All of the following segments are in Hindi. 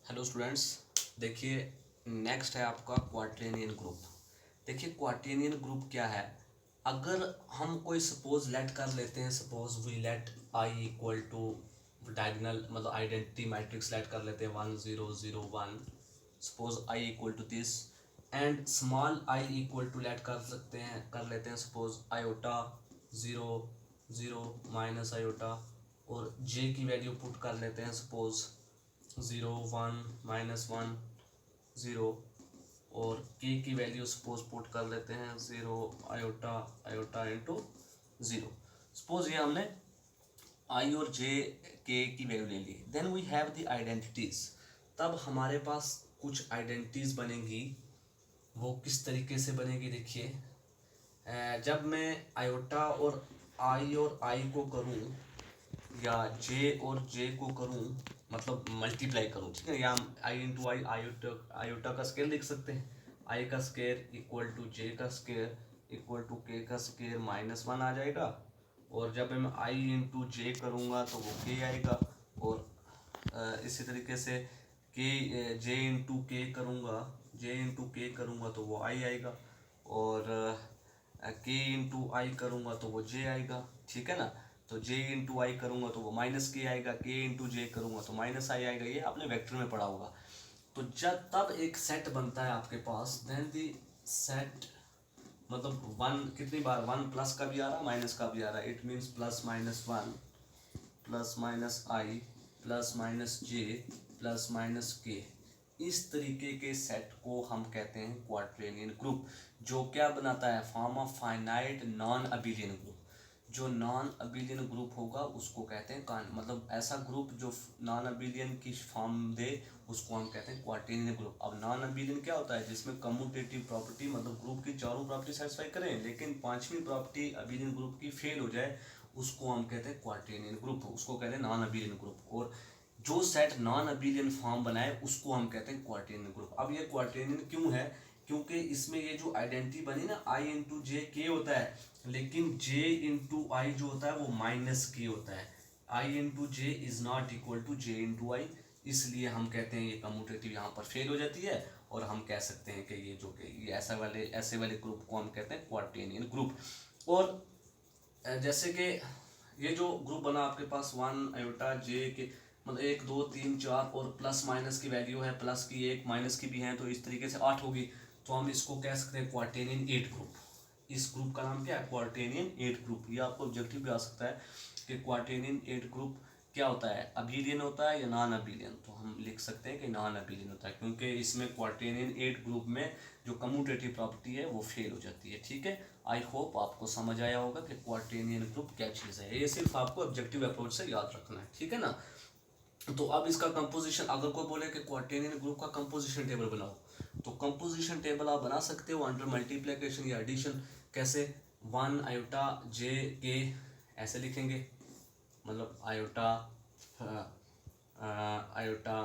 हेलो स्टूडेंट्स, देखिए नेक्स्ट है आपका क्वार्टेनियन ग्रुप। देखिए क्वार्टेनियन ग्रुप क्या है। अगर हम कोई सपोज लेट कर लेते हैं, suppose we let I equal to diagonal मतलब आइडेंटिटी मैट्रिक्स लेट कर लेते हैं 1 0 0 1। Suppose I equal to this and small I equal to let कर लेते हैं सपोज आयोटा 0 0 माइनस आयोटा, और जे की वैल्यू पुट कर लेते हैं सपोज 0 1 -1 0, और के की वैल्यू सपोज पुट कर लेते हैं 0 आयोटा आयोटा इंटू 0। सपोज ये हमने आई और जे के की वैल्यू ले ली, then we have the identities. तब हमारे पास कुछ आइडेंटिटीज बनेंगी। वो किस तरीके से बनेगी, देखिए जब मैं आयोटा और आई को करूं, या जे और जे को करूं, मतलब मल्टीप्लाई करूं, ठीक है, या आई इंटू आई आयोटा का स्केयर लिख सकते हैं। आई का स्केयर इक्वल टू जे का स्केयर इक्वल टू के का स्केयर -1 आ जाएगा। और जब मैं आई इंटू जे करूँगा तो वो के आएगा। और इसी तरीके से के जे इंटू के करूँगा तो वो आई आएगा। और के इंटू आई करूँगा तो वो जे आएगा, ठीक है ना। तो जे इंटू आई करूँगा तो वो माइनस के आएगा, के इंटू जे करूँगा तो माइनस आई आएगा। ये आपने वेक्टर में पढ़ा होगा। तो जब तब एक सेट बनता है आपके पास, देन दी सेट मतलब वन कितनी बार, वन प्लस का भी आ रहा है माइनस का भी आ रहा है, it means +-1 +-i +-j +-k। इस तरीके के सेट को हम कहते हैं क्वाड्रेनियन ग्रुप, जो क्या बनाता है, form of finite non abelian group. जो नॉन अबिलियन ग्रुप होगा उसको कहते हैं मतलब ऐसा ग्रुप जो नॉन अबिलियन की फॉर्म दे उसको हम कहते हैं क्वाड्रेनियन ग्रुप। अब नॉन अबिलियन क्या होता है, जिसमें कम्यूटेटिव प्रॉपर्टी मतलब ग्रुप की चारों प्रॉपर्टी सेटिस्फाई करें लेकिन पांचवी प्रॉपर्टी अबिलियन ग्रुप की फेल हो जाए, उसको हम कहते हैं क्वाड्रेनियन ग्रुप, उसको कहते हैं नॉन अबिलियन ग्रुप। और जो सेट नॉन अबिलियन फॉर्म बनाए उसको हम कहते हैं क्वाड्रेनियन ग्रुप। अब ये क्वाड्रेनियन क्यों है, क्योंकि इसमें ये जो आइडेंटिटी बनी ना, आई इंटू जे के होता है, लेकिन जे इंटू आई जो होता है वो माइनस के होता है। I into J is not equal to J into I, इसलिए हम कहते हैं ये कम्यूटेटिव यहाँ पर फेल हो जाती है। और हम कह सकते हैं कि ये जो कि ये ऐसे वाले ग्रुप को हम कहते हैं क्वाड्रेनियन ग्रुप। और जैसे कि ये जो ग्रुप बना आपके पास 1 आयोटा जे के मतलब 1 2 3 4 और प्लस माइनस की वैल्यू है, प्लस की एक माइनस की भी है, तो इस तरीके से 8 होगी। तो हम इसको कह सकते हैं क्वाड्रेनियन 8 ग्रुप। इस ग्रुप का नाम क्या है, क्वाड्रेनियन 8 ग्रुप। ये आपको ऑब्जेक्टिव भी आ सकता है कि क्वाड्रेनियन 8 ग्रुप क्या होता है, अबिलियन होता है या नॉन अबिलियन। तो हम लिख सकते हैं कि नॉन अबिलियन होता है, क्योंकि इसमें क्वाड्रेनियन 8 ग्रुप में जो कम्यूटेटिव प्रॉपर्टी है वो फेल हो जाती है, ठीक है। आई होप आपको समझ आया होगा कि क्वाड्रेनियन ग्रुप क्या चीज़ है। ये सिर्फ आपको ऑब्जेक्टिव अप्रोच से याद रखना है, ठीक है ना। तो अब इसका कंपोजिशन, अगर कोई बोले कि क्वाड्रेनियन ग्रुप का कंपोजिशन टेबल बनाओ, तो कंपोजिशन टेबल आप बना सकते हो अंडर मल्टीप्लिकेशन या एडिशन। कैसे, 1 आयोटा जे के ऐसे लिखेंगे, मतलब आयोटा आयोटा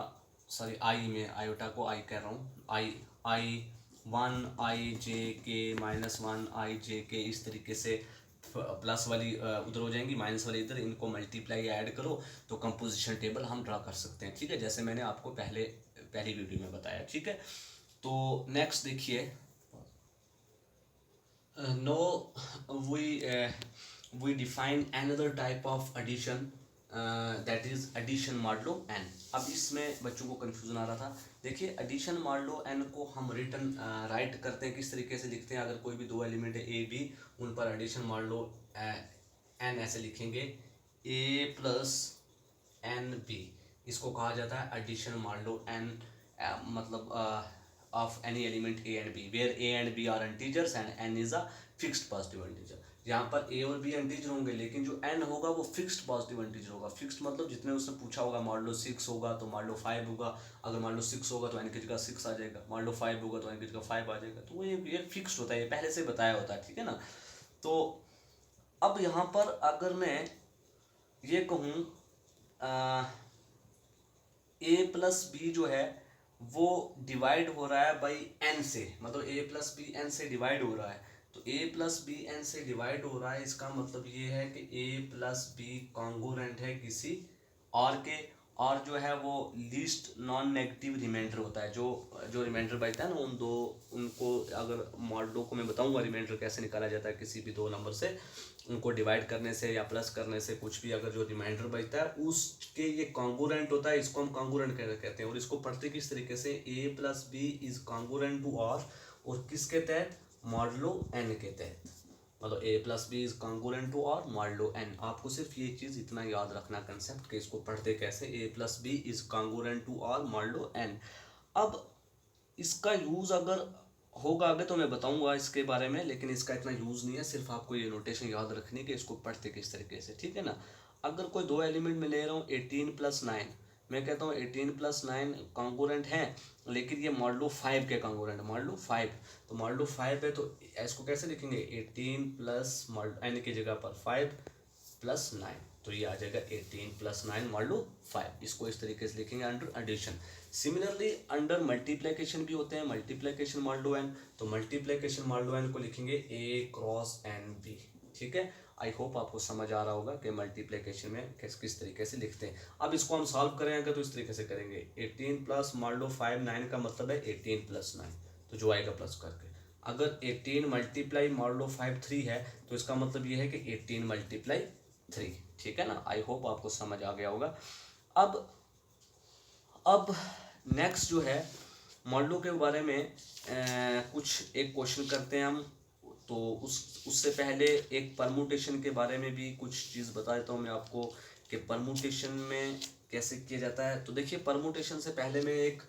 सॉरी आई में आयोटा को आई कह रहा हूँ, आई आई 1 आई जे के -1 आई जे के, इस तरीके से प्लस वाली उधर हो जाएंगी, माइनस वाली इधर, इनको मल्टीप्लाई ऐड करो तो कंपोजिशन टेबल हम ड्रा कर सकते हैं, ठीक है, जैसे मैंने आपको पहली वीडियो में बताया, ठीक है। तो नेक्स्ट देखिए, now we define another type of addition, that is addition modulo n। अब इसमें बच्चों को कंफ्यूजन आ रहा था। देखिए एडिशन मॉडलो n को हम रिटर्न राइट करते हैं, किस तरीके से लिखते हैं, अगर कोई भी दो एलिमेंट है ए बी, उन पर एडिशन मॉडलो n ऐसे लिखेंगे, a प्लस एन बी, इसको कहा जाता है एडिशन मॉडलो n, मतलब of any element a and b where a and b are integers and n is a fixed positive integer। यहाँ पर a और b इंटीजर होंगे लेकिन जो n होगा वो फिक्स्ड पॉजिटिव इंटीजर होगा। फिक्स्ड मतलब जितने उसने पूछा होगा, मान लो 6 होगा तो मान लो 5 होगा, अगर मान लो 6 होगा तो n की जगह 6 आ जाएगा, मान लो 5 होगा तो n की जगह 5 आ जाएगा। तो वो ये फिक्स्ड होता है, ये पहले से बताया होता है, ठीक है ना। तो अब यहाँ पर अगर मैं ये कहूँ a प्लस बी जो है वो डिवाइड हो रहा है बाई n से, मतलब a प्लस बी एन से डिवाइड हो रहा है, तो a प्लस बी एन से डिवाइड हो रहा है, इसका मतलब ये है कि a प्लस बी कॉन्गोरेंट है किसी और के, और जो है वो लीस्ट नॉन नेगेटिव रिमाइंडर होता है, जो रिमाइंडर बचता है ना उनको अगर मॉडलों को मैं बताऊंगा रिमाइंडर कैसे निकाला जाता है किसी भी दो नंबर से, उनको डिवाइड करने से या प्लस करने से कुछ भी, अगर जो रिमाइंडर बचता है उसके ये कॉन्गुरेंट होता है, इसको हम कॉन्गुरेंट कहते हैं। और इसको पढ़ते किस तरीके से, A plus B is congruent to R, और किसके तहत, मॉडलो एन के तहत, मतलब A plus B is congruent to R modulo N. आपको सिर्फ ये चीज़ इतना याद रखना कंसेप्ट कि इसको पढ़ते कैसे, A plus B is congruent to R modulo N. अब इसका यूज़ अगर होगा आगे तो मैं बताऊंगा इसके बारे में, लेकिन इसका इतना यूज़ नहीं है, सिर्फ आपको ये नोटेशन याद रखनी कि इसको पढ़ते किस तरीके से, ठीक है ना। अगर कोई दो एलिमेंट में ले रहा हूँ 18 प्लस 9, मैं कहता हूँ 18 प्लस 9 कॉन्गुरेंट है, लेकिन ये मॉडलो 5 के कॉन्गुरेंट, मॉडलो 5, तो मॉडलो 5 है, तो इसको कैसे लिखेंगे, 18 प्लस एन की जगह पर 5 प्लस 9, तो ये आ जाएगा 18 प्लस 9 मॉडलो 5। इसको इस तरीके से लिखेंगे under addition. Similarly under multiplication भी होते हैं, मल्टीप्लिकेशन मॉडलो एन, तो मल्टीप्लिकेशन मॉडलो एन को लिखेंगे ए क्रॉस एन बी, ठीक है। आई होप आपको समझ आ रहा होगा कि मल्टीप्लिकेशन में किस तरीके से लिखते हैं। अब इसको हम सॉल्व करेंगे तो इस तरीके से करेंगे, 18 प्लस मॉडलो 5 9 का मतलब है 18 प्लस 9, तो जो आएगा प्लस करके। अगर 18 मल्टीप्लाई मॉडलो 5 3 है, तो इसका मतलब ये है कि 18 मल्टीप्लाई 3, ठीक है ना। आई होप आपको समझ आ गया होगा। अब नेक्स्ट जो है मॉडलों के बारे में कुछ एक क्वेश्चन करते हैं हम, तो उससे पहले एक परमुटेशन के बारे में भी कुछ चीज़ बता देता हूँ मैं आपको कि परमुटेशन में कैसे किया जाता है। तो देखिए परमुटेशन से पहले मैं एक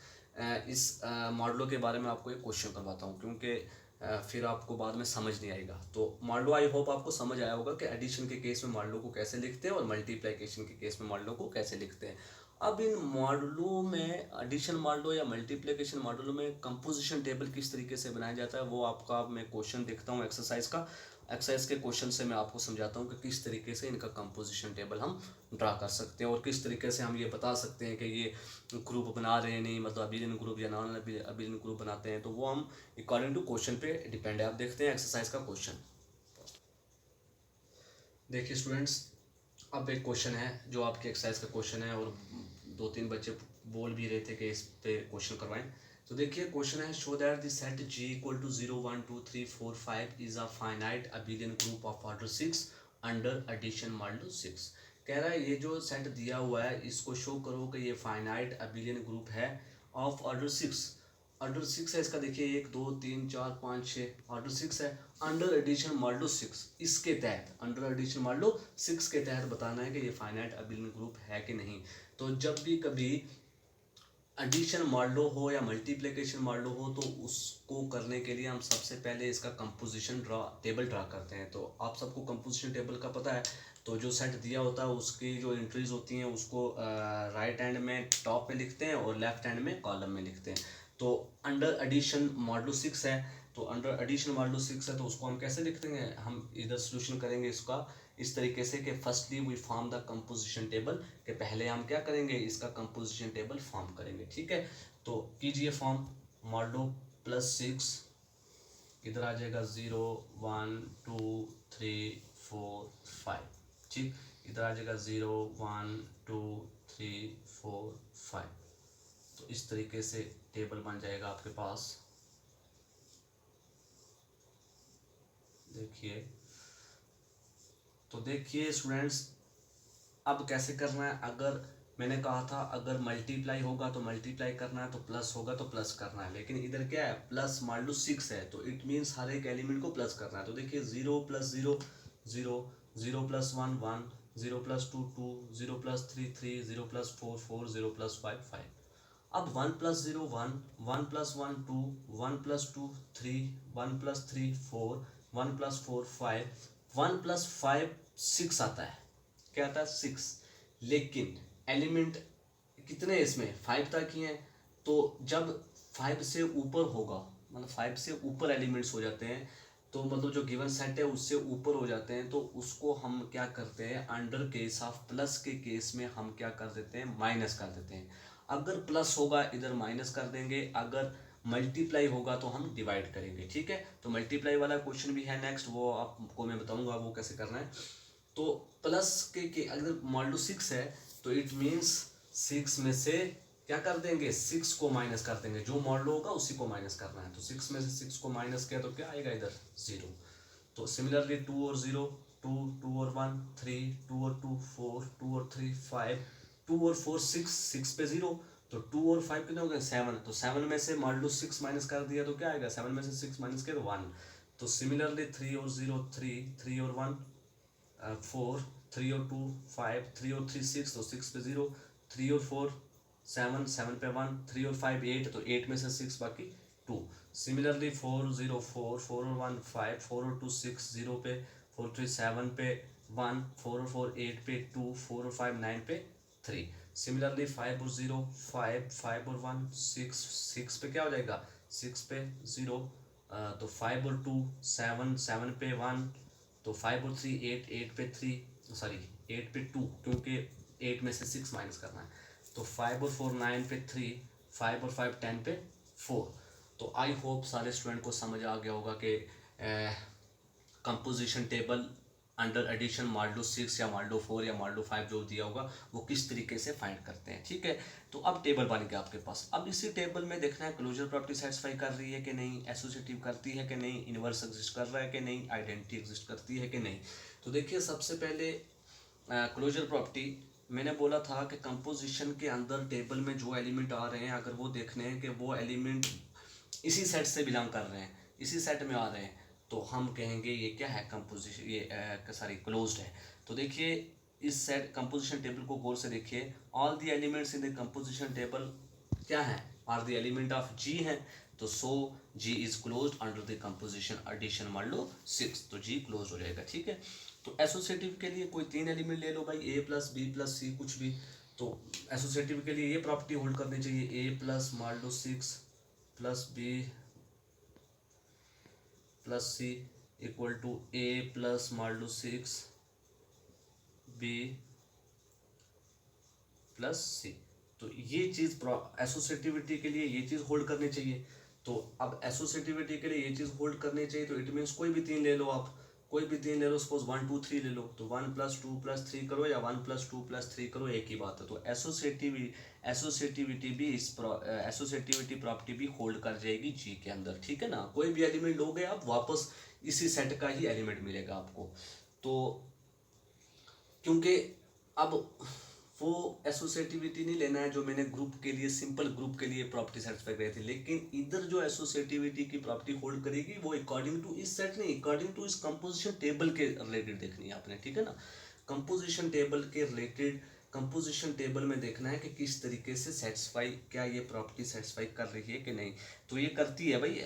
इस मॉडलों के बारे में आपको एक क्वेश्चन करवाता हूँ, क्योंकि फिर आपको बाद में समझ नहीं आएगा। तो मॉडलो आई होप आपको समझ आया होगा कि एडिशन के केस में मॉडलों को कैसे लिखते हैं और मल्टीप्लिकेशन के केस में मॉडलों को कैसे लिखते हैं। अब इन मॉडलों में एडिशन मॉडलो या मल्टीप्लिकेशन मॉडलों में कंपोजिशन टेबल किस तरीके से बनाया जाता है, वो आपका मैं क्वेश्चन देखता हूँ एक्सरसाइज का। एक्सरसाइज के क्वेश्चन से मैं आपको समझाता हूँ कि किस तरीके से इनका कंपोजिशन टेबल हम ड्रा कर सकते हैं और किस तरीके से हम ये बता सकते हैं कि ये ग्रुप बना रहे हैं नहीं, मतलब अबिलियन ग्रुप या नॉन अबिलियन ग्रुप बनाते हैं, तो वो हम अकॉर्डिंग टू क्वेश्चन पे डिपेंड है। आप देखते हैं एक्सरसाइज का क्वेश्चन। देखिए स्टूडेंट्स, अब एक क्वेश्चन है जो आपके एक्सरसाइज का क्वेश्चन है, और दो तीन बच्चे बोल भी रहे थे कि इस पे क्वेश्चन करवाएं। तो देखिए क्वेश्चन है, show that the set G equal to 0 1 2 3 4 5 is a finite abelian group of order 6 under addition modulo 6। कह रहा है ये जो सेट दिया हुआ है इसको शो करो कि ये फाइनाइट अबिलियन ग्रुप है ऑफ ऑर्डर 6। ऑर्डर 6 है इसका, देखिए 1 2 3 4 5 6, ऑर्डर 6 है। अंडर एडिशन मॉडलो 6, इसके तहत अंडर एडिशन मॉडलो 6 के तहत बताना है कि ये फाइनाइट अबिलियन ग्रुप है कि नहीं। तो जब भी कभी एडिशन मॉडलो हो या मल्टीप्लिकेशन मॉडलो हो, तो उसको करने के लिए हम सबसे पहले इसका कंपोजिशन टेबल ड्रा करते हैं। तो आप सबको कंपोजिशन टेबल का पता है, तो जो सेट दिया होता है उसकी जो एंट्रीज होती हैं उसको राइट हैंड में टॉप पे लिखते हैं और लेफ्ट हैंड में कॉलम में लिखते हैं। तो अंडर एडिशन मॉडलो 6 है, तो अंडर एडिशन मॉडलो 6 है, तो उसको हम कैसे लिख देंगे, हम इधर सोल्यूशन करेंगे इसका इस तरीके से कि firstly we form the composition table, कि पहले हम क्या करेंगे इसका कंपोजिशन टेबल फॉर्म करेंगे, ठीक है। तो कीजिए फॉर्म, मॉडलो प्लस 6, इधर आ जाएगा 0 1 2 3 4 5, ठीक, इधर आ जाएगा 0 1 2 3 4 5। तो इस तरीके से टेबल बन जाएगा आपके पास, देखिए। तो देखिए स्टूडेंट्स, अब कैसे करना है, अगर मैंने कहा था अगर मल्टीप्लाई होगा तो मल्टीप्लाई करना है, तो प्लस होगा तो प्लस करना है, लेकिन इधर क्या है प्लस मान लो 6 है, तो इट मीन्स हर एक एलिमेंट को प्लस करना है। तो देखिए 0 plus 0 0, 0 plus 1 1, 0 plus 2 2, 0 plus 3 3, 0 plus 4 4, 0 plus 5 5। अब 1 plus 0 1, 1 plus 1 2, 1 plus 2 3, 1 plus 3 4, 1 plus 4 5, 1 plus 5 6 आता है, क्या आता है 6। लेकिन एलिमेंट कितने इसमें 5 तक ही हैं, तो जब 5 से ऊपर होगा, मतलब 5 से ऊपर एलिमेंट्स हो जाते हैं, तो मतलब जो गिवन सेट है उससे ऊपर हो जाते हैं, तो उसको हम क्या करते हैं अंडर केस ऑफ प्लस के केस में हम क्या कर देते हैं माइनस कर देते हैं। अगर प्लस होगा इधर माइनस कर देंगे, अगर मल्टीप्लाई होगा तो हम डिवाइड करेंगे, ठीक है। तो मल्टीप्लाई वाला क्वेश्चन भी है नेक्स्ट, वो आपको मैं बताऊंगा वो कैसे करना है। तो प्लस के अगर मॉडलो 6 है तो इट मीन्स 6 में से क्या कर देंगे, 6 को माइनस कर देंगे, जो मॉडल होगा उसी को माइनस करना है। तो 6 में से 6 को माइनस किया तो क्या आएगा इधर 0। तो सिमिलरली 2 और 0, 2, 2 और 1 3, 2 और 2 4, 2 और 3 5, 2 और 4 6, 6 पे 0, तो 2 और 5 कितने हो गए 7। तो 7 में से मान लो 6 माइनस कर दिया तो क्या आएगा, 7 में से 6 माइनस किया तो 1। तो सिमिलरली 3 और 0 3, 3 और 1 4, 3 और 2 5, 3 और 3 6, तो 6 पे 0, 3 और 4 7, 7 पे 1, 3 और 5 8, तो 8 में से 6 बाकी 2। सिमिलरली 4 0 4, 4 और 1 5, 4 और 2 6 0 पे, 4 3 7 पे 1, 4 और 4 8 पे 2, 4 और 5 9 पे 3। सिमिलरली 5 और 0 5, 5 और 1 6, 6 पे क्या हो जाएगा 6 पे 0, तो 5 और 2 7, 7 पे 1, तो 5 और 3 8, 8 पे 3 सॉरी 8 पे 2, क्योंकि 8 में से 6 माइनस करना है। तो 5 और 4 9 पे 3, 5 और 5 10 पे 4। तो आई होप सारे स्टूडेंट को समझ आ गया होगा कि composition table under addition modulo 6 या मॉडलो 4 या मॉडलो 5 जो दिया होगा वो किस तरीके से फाइंड करते हैं। ठीक है, तो अब टेबल बन गया आपके पास। अब इसी टेबल में देखना है क्लोजर प्रॉपर्टी सेटिस्फाई कर रही है कि नहीं, एसोसिएटिव करती है कि नहीं, इनवर्स एग्जिस्ट कर रहा है कि नहीं, आइडेंटिटी एग्जिस्ट करती है कि नहीं। तो देखिए सबसे पहले क्लोजर प्रॉपर्टी मैंने बोला था कि कंपोजिशन के अंदर टेबल में जो एलिमेंट आ रहे हैं अगर वो देखने हैं कि वो एलिमेंट इसी सेट से बिलोंग कर रहे हैं, इसी सेट में आ रहे हैं, तो हम कहेंगे ये क्या है कंपोजिशन, ये सॉरी क्लोज्ड है। तो देखिए इस सेट कंपोजिशन टेबल को गौर से देखिए, all the elements in the composition table क्या है, are the element of G है। तो so G is closed under the composition addition मान लो 6, तो जी क्लोज हो जाएगा। ठीक है, तो एसोसिएटिव के लिए कोई 3 एलिमेंट ले लो भाई, ए प्लस बी प्लस सी कुछ भी। तो एसोसिएटिव के लिए ये प्रॉपर्टी होल्ड करनी चाहिए, ए प्लस मान लो 6 plus b plus c equal to a plus मान लो 6 बी प्लस सी। तो ये चीज़ एसोसिएटिविटी के लिए ये चीज़ होल्ड करनी चाहिए। तो अब एसोसिएटिविटी के लिए ये चीज़ होल्ड करनी चाहिए, तो इट मीन्स कोई भी 3 ले लो आप, कोई भी 3 ले लो, सपोज 1 2 3 ले लो, तो 1 प्लस 2 प्लस 3 करो या 1 प्लस 2 प्लस 3 करो, एक ही बात है। तो एसोसिएटिविटी भी इस एसोसिएटिविटी प्रॉपर्टी भी होल्ड कर जाएगी जी के अंदर। ठीक है ना, कोई भी एलिमेंट लोगे आप वापस इसी सेट का ही एलिमेंट मिलेगा आपको। तो क्योंकि अब वो एसोसिएटिविटी नहीं लेना है जो मैंने ग्रुप के लिए, सिंपल ग्रुप के लिए प्रॉपर्टी सेटिस्फाई करी थी, लेकिन इधर जो एसोसिएटिविटी की प्रॉपर्टी होल्ड करेगी वो अकॉर्डिंग टू इस सेट नहीं, अकॉर्डिंग टू इस कंपोजिशन टेबल के रिलेटेड देखनी है आपने। ठीक है ना, कंपोजिशन टेबल के रिलेटेड, कंपोजिशन टेबल में देखना है कि किस तरीके से सेटिस्फाई, क्या ये प्रॉपर्टी सेटिस्फाई कर रही है कि नहीं। तो ये करती है भाई,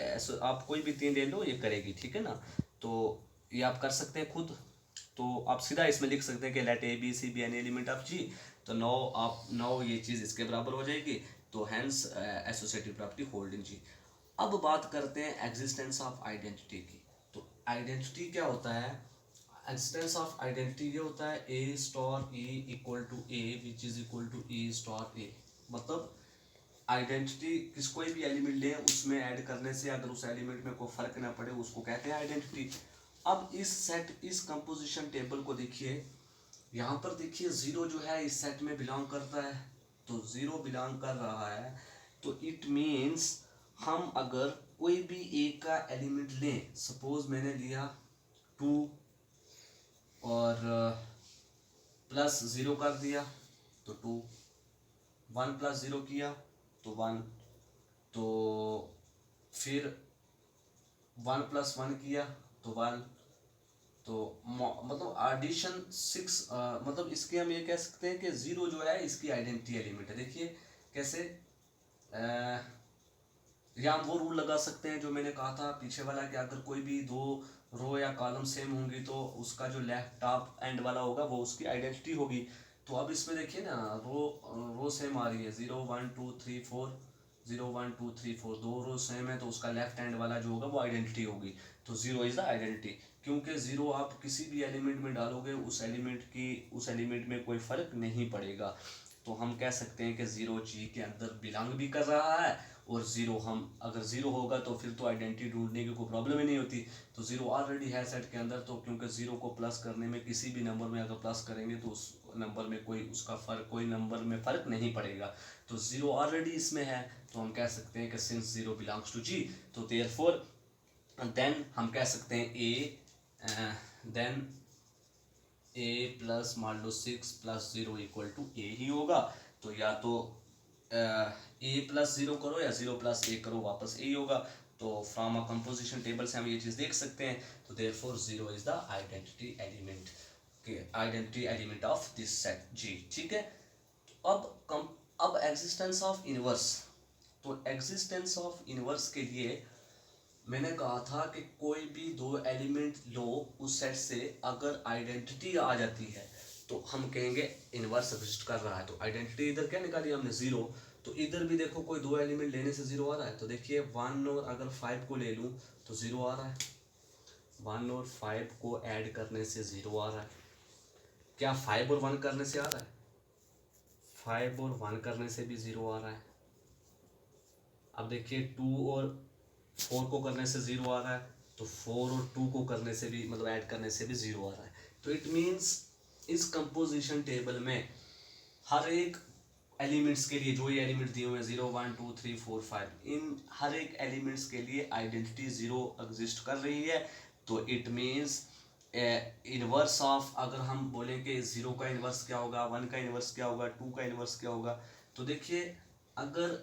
आप कोई भी 3 ले लो ये करेगी। ठीक है ना, तो ये आप कर सकते हैं खुद। तो आप सीधा इसमें लिख सकते हैं कि let A B C be any element of G. तो नाउ ये चीज़ इसके बराबर हो जाएगी। तो hence associative property holding G. अब बात करते हैं एग्जिस्टेंस ऑफ आइडेंटिटी की। तो आइडेंटिटी क्या होता है, एग्जिस्टेंस ऑफ आइडेंटिटी ये होता है A star A equal to A which is equal to A star A. मतलब आइडेंटिटी किस, कोई भी एलिमेंट लें उसमें ऐड करने से अगर उस एलिमेंट में कोई फर्क ना पड़े उसको कहते हैं आइडेंटिटी। अब इस सेट, इस कंपोजिशन टेबल को देखिए, यहाँ पर देखिए 0 जो है इस सेट में बिलोंग करता है। तो 0 बिलोंग कर रहा है, तो इट मीन्स हम अगर कोई भी एक का एलिमेंट लें, सपोज मैंने लिया 2 और प्लस 0 कर दिया तो 2, 1 प्लस 0 किया तो 1, तो फिर 1 प्लस 1 किया तो 1। तो मतलब एडिशन 6, मतलब इसके हम ये कह सकते हैं कि 0 जो है इसकी आइडेंटिटी एलिमेंट है। देखिए कैसे, या हम वो रूल लगा सकते हैं जो मैंने कहा था पीछे वाला, कि अगर कोई भी 2 रो या कॉलम सेम होंगी तो उसका जो लेफ्ट टॉप एंड वाला होगा वो उसकी आइडेंटिटी होगी। तो अब इसमें देखिए ना, रो सेम आ रही है, 0 1 2 3 4, 0 1 2 3 4, 2 रो सेम है तो उसका लेफ्ट हैंड वाला जो होगा वो आइडेंटिटी होगी। तो 0 इज द आइडेंटिटी, क्योंकि 0 आप किसी भी एलिमेंट में डालोगे उस एलिमेंट में कोई फर्क नहीं पड़ेगा। तो हम कह सकते हैं कि 0 जी के अंदर बिलोंग भी कर रहा है और ज़ीरो, हम अगर ज़ीरो होगा तो फिर तो आइडेंटिटी ढूंढने की कोई प्रॉब्लम ही नहीं होती। तो ज़ीरो ऑलरेडी है सेट के अंदर, तो क्योंकि ज़ीरो को प्लस करने में किसी भी नंबर में अगर प्लस करेंगे तो उस नंबर में कोई उसका फ़र्क, कोई नंबर में फ़र्क नहीं पड़ेगा। तो ज़ीरो ऑलरेडी इसमें है, तो हम कह सकते हैं कि सिंस ज़ीरो बिलोंग्स टू जी, तो देयरफॉर देन हम कह सकते हैं देन ए प्लस मान लो 6 प्लस 0 इक्वल टू ए ही होगा। तो या तो ए प्लस 0 करो या 0 प्लस ए करो, वापस ए ही होगा। तो फ्रॉम अ कंपोजिशन टेबल से हम ये चीज़ देख सकते हैं। तो therefore 0 is the identity element of this set G, ठीक है। तो अब एग्जिस्टेंस ऑफ इनवर्स, तो एग्जिस्टेंस ऑफ इनवर्स के लिए मैंने कहा था कि कोई भी दो एलिमेंट लो उस सेट से, अगर आइडेंटिटी आ जाती है तो हम कहेंगे इनवर्स एग्जिस्ट कर रहा है। तो आइडेंटिटी इधर क्या निकाली हमने, ज़ीरो। तो इधर भी देखो कोई दो एलिमेंट लेने से ज़ीरो आ रहा है। तो देखिए 1 और अगर 5 को ले लूँ तो ज़ीरो आ रहा है, 1 और 5 को ऐड करने से ज़ीरो आ रहा है। क्या 5 और 1 करने से आ रहा है? 5 और 1 करने से भी ज़ीरो आ रहा है। अब देखिए 2 और 4 को करने से ज़ीरो आ रहा है, तो 4 और 2 को करने से भी, मतलब ऐड करने से भी ज़ीरो आ रहा है। तो इट मीन्स इस कंपोजिशन टेबल में हर एक एलिमेंट्स के लिए, जो ये एलिमेंट दिए हुए हैं 0 1 2 3 4 5, इन हर एक एलिमेंट्स के लिए आइडेंटिटी ज़ीरो एग्जिस्ट कर रही है। तो इट मीन्स इनवर्स ऑफ, अगर हम बोलें कि 0 का इनवर्स क्या होगा, 1 का इनवर्स क्या होगा, 2 का इनवर्स क्या होगा, तो देखिए अगर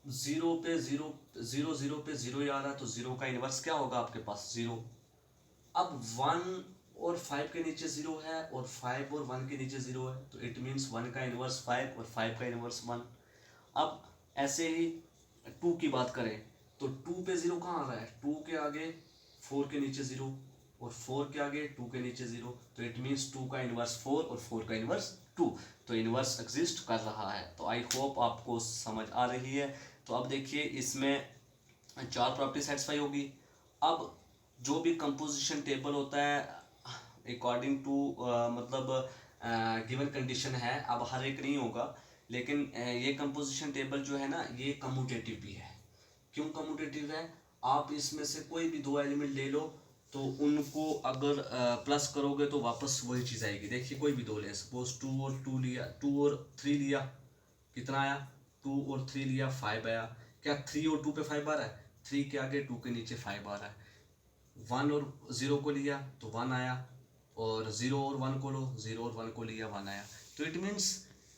ज़ीरो पे ज़ीरो, ज़ीरो ज़ीरो पे ज़ीरो ही आ रहा है तो ज़ीरो का इनवर्स क्या होगा आपके पास, ज़ीरो। अब 1 और 5 के नीचे ज़ीरो है और 5 और 1 के नीचे ज़ीरो है, तो इट मीन्स 1 का इनवर्स 5 और 5 का इनवर्स 1। अब ऐसे ही 2 की बात करें तो 2 पे ज़ीरो कहाँ आ रहा है, 2 के आगे 4 के नीचे ज़ीरो और 4 के आगे 2 के नीचे ज़ीरो, तो इट मीन्स 2 का इनवर्स 4 और 4 का इनवर्स 2। तो इनवर्स एग्जिस्ट कर रहा है। तो आई होप आपको समझ आ रही है। तो अब देखिए इसमें 4 प्रॉपर्टी सेटिस्फाई होगी। अब जो भी कंपोजिशन टेबल होता है अकॉर्डिंग टू मतलब गिवन कंडीशन है, अब हर एक नहीं होगा, लेकिन ये कंपोजिशन टेबल जो है ना, ये कम्यूटेटिव भी है। क्यों कम्यूटेटिव है? आप इसमें से कोई भी दो एलिमेंट ले लो, तो उनको अगर प्लस करोगे तो वापस वही चीज़ आएगी। देखिए कोई भी दो ले, सपोज 2 और 2 लिया, 2 और 3 लिया, कितना आया, 2 और 3 लिया 5 आया। क्या 3 और 2 पे 5 आ रहा है? 3 के आगे 2 के नीचे 5 आ रहा है। 1 और 0 को लिया तो 1 आया, और 0 और 1 को लो, 0 और 1 को लिया 1 आया। तो इट मीन्स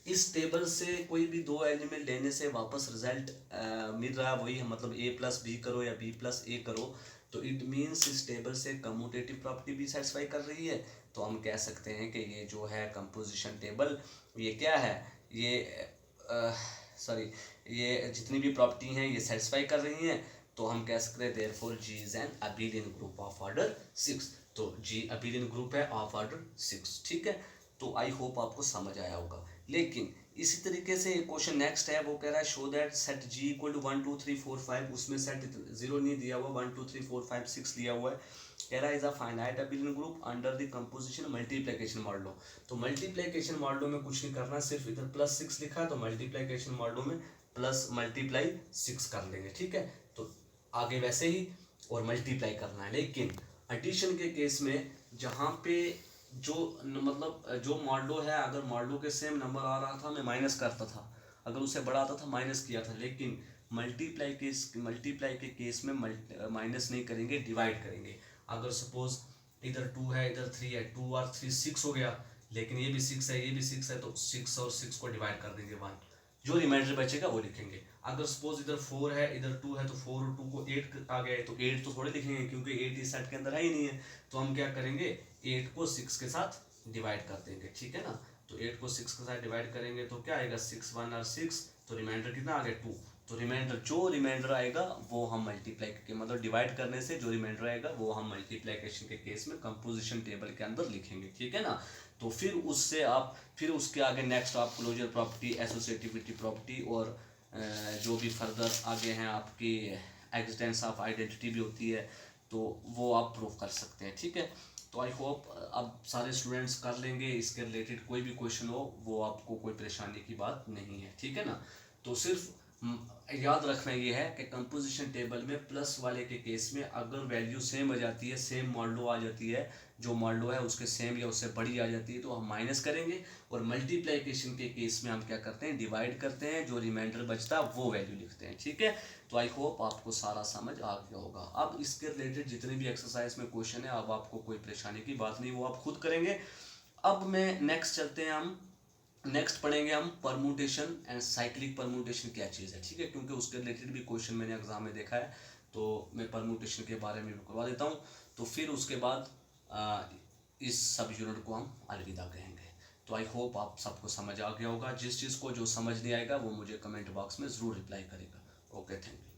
इस टेबल से कोई भी दो एलिमेंट लेने से वापस रिजल्ट मिल रहा है वही है, मतलब ए प्लस बी करो या बी प्लस ए करो। तो इट मीन्स इस टेबल से कम्यूटेटिव प्रॉपर्टी भी सेटिस्फाई कर रही है। तो हम कह सकते हैं कि ये जो है कंपोजिशन टेबल, ये क्या है, ये सॉरी, ये जितनी भी प्रॉपर्टी हैं ये सेटिस्फाई कर रही हैं। तो हम कह सकते हैं therefore G is an abelian group of order 6। तो जी अबेलियन ग्रुप है ऑफ ऑर्डर 6, ठीक है। तो आई होप आपको समझ आया होगा। लेकिन इसी तरीके से क्वेश्चन नेक्स्ट है, वो कह रहा है show that set G equal to 1 2 3 4 5, उसमें सेट 0 नहीं दिया हुआ, 1 2 3 4 5 6 लिया हुआ है। कह रहा है is a finite abelian group under the composition multiplication modulo. तो मल्टीप्लिकेशन मॉडलो में कुछ नहीं करना, सिर्फ इधर प्लस 6 लिखा है, तो मल्टीप्लिकेशन मॉडलो में प्लस मल्टीप्लाई 6 कर लेंगे, ठीक है। तो आगे वैसे ही और मल्टीप्लाई करना है। लेकिन एडिशन के केस में जहाँ पे जो मतलब जो मॉडलो है, अगर मॉडलो के सेम नंबर आ रहा था मैं माइनस करता था, अगर उससे बड़ा आता था माइनस किया था। लेकिन मल्टीप्लाई के केस में माइनस नहीं करेंगे, डिवाइड करेंगे। अगर सपोज इधर 2 है इधर 3 है, 2 और 3 6 हो गया, लेकिन ये भी 6 है ये भी 6 है, तो 6 और 6 को डिवाइड कर देंगे 1, जो रिमाइंडर बचेगा वो लिखेंगे। अगर सपोज इधर 4 है इधर 2 है, तो 4 और 2 को 8 आ गया है, तो 8 तो थोड़े लिखेंगे क्योंकि 8 इस सेट के अंदर है ही नहीं है। तो हम क्या करेंगे, 8 को 6 के साथ डिवाइड कर देंगे, ठीक है ना। तो 8 को 6 के साथ डिवाइड करेंगे तो क्या आएगा, 6 1 और 6, तो रिमाइंडर कितना आ गया 2। तो रिमाइंडर जो रिमाइंडर आएगा वो हम मल्टीप्लाई के मतलब डिवाइड करने से जो रिमाइंडर आएगा वो हम मल्टीप्लिकेशन के केस में कंपोजिशन टेबल के अंदर लिखेंगे, ठीक है ना। तो फिर उससे आप फिर उसके आगे नेक्स्ट आप क्लोजर प्रॉपर्टी, एसोसिएटिविटी प्रॉपर्टी और जो भी फर्दर आगे हैं आपकी एग्जिस्टेंस ऑफ आइडेंटिटी भी होती है, तो वो आप प्रूव कर सकते हैं, ठीक है। तो आई होप अब सारे स्टूडेंट्स कर लेंगे। इसके रिलेटेड कोई भी क्वेश्चन हो वो आपको कोई परेशानी की बात नहीं है, ठीक है ना। तो सिर्फ याद रखना ये है कि कंपोजिशन टेबल में प्लस वाले के केस में अगर वैल्यू सेम आ जाती है, सेम मॉडलो आ जाती है, जो मॉडलो है उसके सेम या उससे बड़ी आ जाती है तो हम माइनस करेंगे, और मल्टीप्लिकेशन के केस में हम क्या करते हैं, डिवाइड करते हैं, जो रिमाइंडर बचता है वो वैल्यू लिखते हैं। ठीक है, तो आई होप आपको सारा समझ आ गया होगा। अब इसके रिलेटेड जितने भी एक्सरसाइज में क्वेश्चन है, अब आपको कोई परेशानी की बात नहीं, वो आप खुद करेंगे। अब मैं नेक्स्ट चलते हैं, हम नेक्स्ट पढ़ेंगे हम परम्यूटेशन एंड साइक्लिक परम्यूटेशन क्या चीज़ है। ठीक है, क्योंकि उसके रिलेटेड भी क्वेश्चन मैंने एग्जाम में देखा है, तो मैं परम्यूटेशन के बारे में भी करवा देता हूँ। तो फिर उसके बाद इस सब यूनिट को हम अलविदा कहेंगे। तो आई होप आप सबको समझ आ गया होगा। जिस चीज़ को जो समझ नहीं आएगा वो मुझे कमेंट बॉक्स में ज़रूर रिप्लाई करेगा। Okay, thank you.